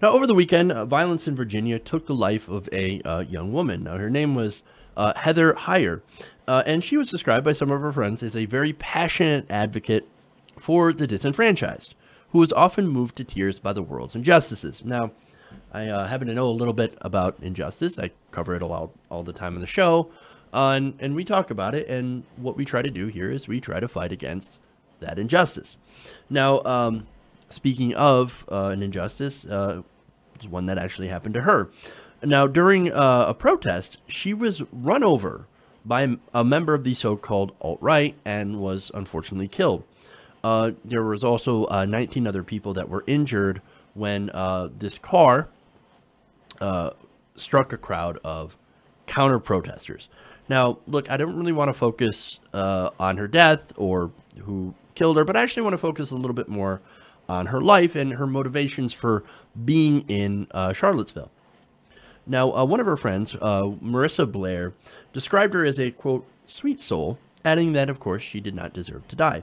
Now, over the weekend, violence in Virginia took the life of a young woman. Now, her name was Heather Heyer, and she was described by some of her friends as a very passionate advocate for the disenfranchised, who was often moved to tears by the world's injustices. Now, I happen to know a little bit about injustice. I cover it all the time on the show, and we talk about it, and what we try to do here is we try to fight against that injustice. Now, speaking of an injustice, it's one that actually happened to her. Now, during a protest, she was run over by a member of the so-called alt-right and was unfortunately killed. There was also 19 other people that were injured when this car struck a crowd of counter-protesters. Now, look, I don't really want to focus on her death or who killed her, but I actually want to focus a little bit more on her life and her motivations for being in Charlottesville. Now, one of her friends, Marissa Blair, described her as a, quote, sweet soul, adding that, of course, she did not deserve to die.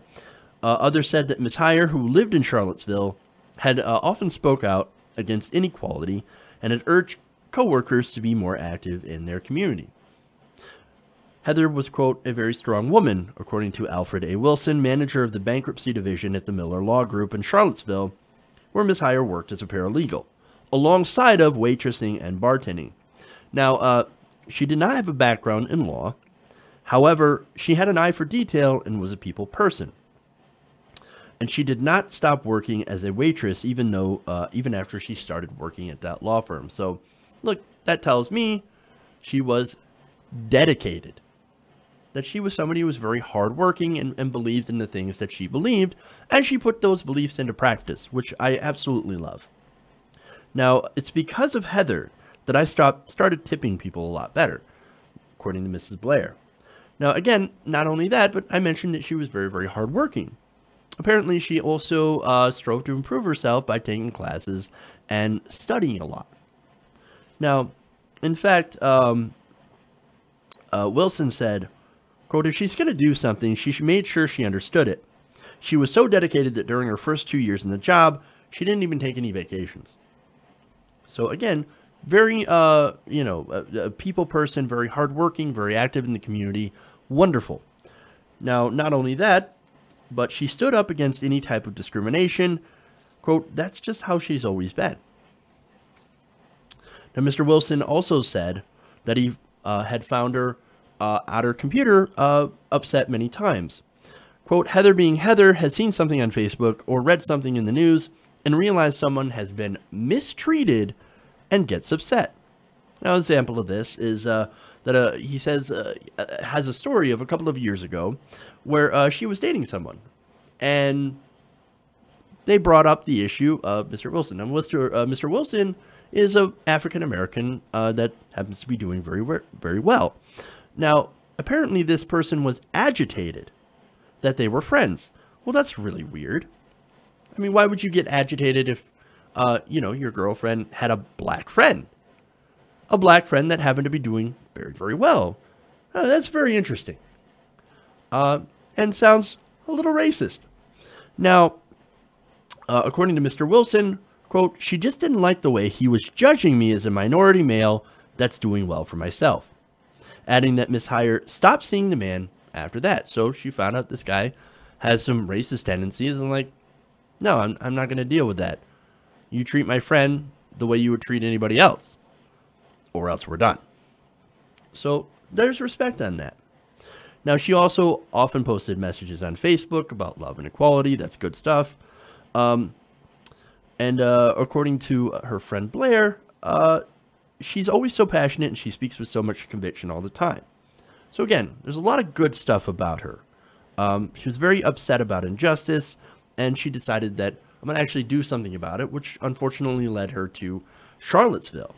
Others said that Ms. Heyer, who lived in Charlottesville, had often spoke out against inequality and had urged co-workers to be more active in their community. Heather was, quote, a very strong woman, according to Alfred A. Wilson, manager of the bankruptcy division at the Miller Law Group in Charlottesville, where Ms. Heyer worked as a paralegal, alongside of waitressing and bartending. Now, she did not have a background in law. However, she had an eye for detail and was a people person. And she did not stop working as a waitress, even after she started working at that law firm. So, look, that tells me she was dedicated. That she was somebody who was very hardworking and believed in the things that she believed, and she put those beliefs into practice, which I absolutely love. Now, it's because of Heather that I started tipping people a lot better, according to Mrs. Blair. Now, again, not only that, but I mentioned that she was very, very hardworking. Apparently, she also strove to improve herself by taking classes and studying a lot. Now, in fact, Wilson said, quote, if she's going to do something, she made sure she understood it. She was so dedicated that during her first 2 years in the job, she didn't even take any vacations. So again, very, a people person, very hardworking, very active in the community. Wonderful. Now, not only that, but she stood up against any type of discrimination. Quote, that's just how she's always been. Now, Mr. Wilson also said that he had found her at her computer upset many times. Quote, Heather being Heather has seen something on Facebook or read something in the news and realized someone has been mistreated and gets upset. Now, an example of this is that he says has a story of a couple of years ago where she was dating someone, and they brought up the issue of Mr. Wilson. Now, Mr. Wilson is an African-American that happens to be doing very well. Now, apparently this person was agitated that they were friends. Well, that's really weird. I mean, why would you get agitated if, your girlfriend had a black friend? A black friend that happened to be doing very, very well. That's very interesting. And sounds a little racist. Now, according to Mr. Wilson, quote, she just didn't like the way he was judging me as a minority male that's doing well for myself. Adding that Miss Heyer stopped seeing the man after that. So she found out this guy has some racist tendencies and like, no, I'm not going to deal with that. You treat my friend the way you would treat anybody else, or else we're done. So there's respect on that. Now, she also often posted messages on Facebook about love and equality. That's good stuff. And according to her friend Blair, she's always so passionate and she speaks with so much conviction all the time. So again, there's a lot of good stuff about her. She was very upset about injustice, and she decided that I'm going to actually do something about it, which unfortunately led her to Charlottesville.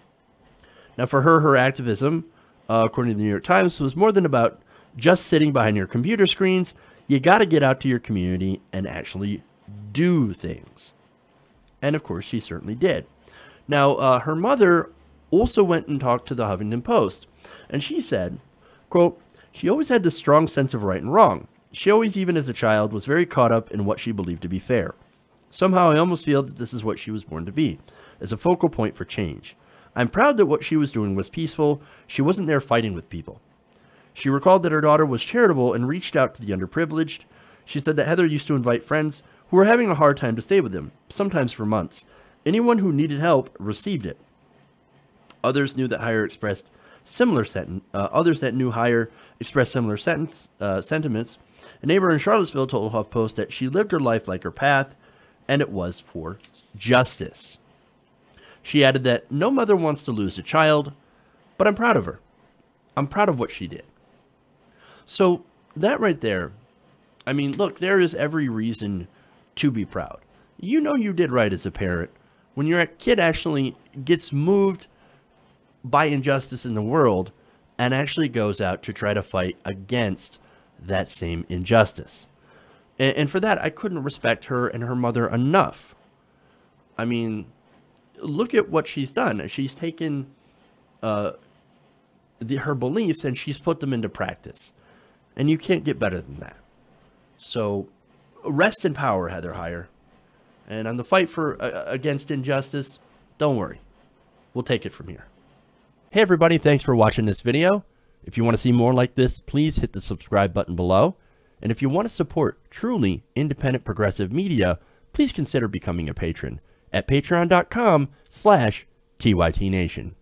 Now, for her activism, according to the New York Times, was more than about just sitting behind your computer screens. You got to get out to your community and actually do things. And of course, she certainly did. Now, her mother also went and talked to the Huffington Post, and she said, quote, she always had this strong sense of right and wrong. She always, even as a child, was very caught up in what she believed to be fair. Somehow I almost feel that this is what she was born to be. as a focal point for change. I'm proud that what she was doing was peaceful. She wasn't there fighting with people. She recalled that her daughter was charitable and reached out to the underprivileged. She said that Heather used to invite friends who were having a hard time to stay with them, sometimes for months. Anyone who needed help received it. Others knew that Heyer expressed similar sentiments. A neighbor in Charlottesville told HuffPost that she lived her life like her path, and it was for justice. She added that no mother wants to lose a child, but I'm proud of her. I'm proud of what she did. So that right there, I mean, look, there is every reason to be proud. You know you did right as a parent when your kid actually gets moved by injustice in the world and actually goes out to try to fight against that same injustice. And for that, I couldn't respect her and her mother enough. I mean, look at what she's done. She's taken her beliefs and she's put them into practice. And you can't get better than that. So rest in power, Heather Heyer. And on the fight against injustice, don't worry. We'll take it from here. Hey everybody, thanks for watching this video. If you want to see more like this, please hit the subscribe button below. And if you want to support truly independent progressive media, please consider becoming a patron at patreon.com/TYTNation.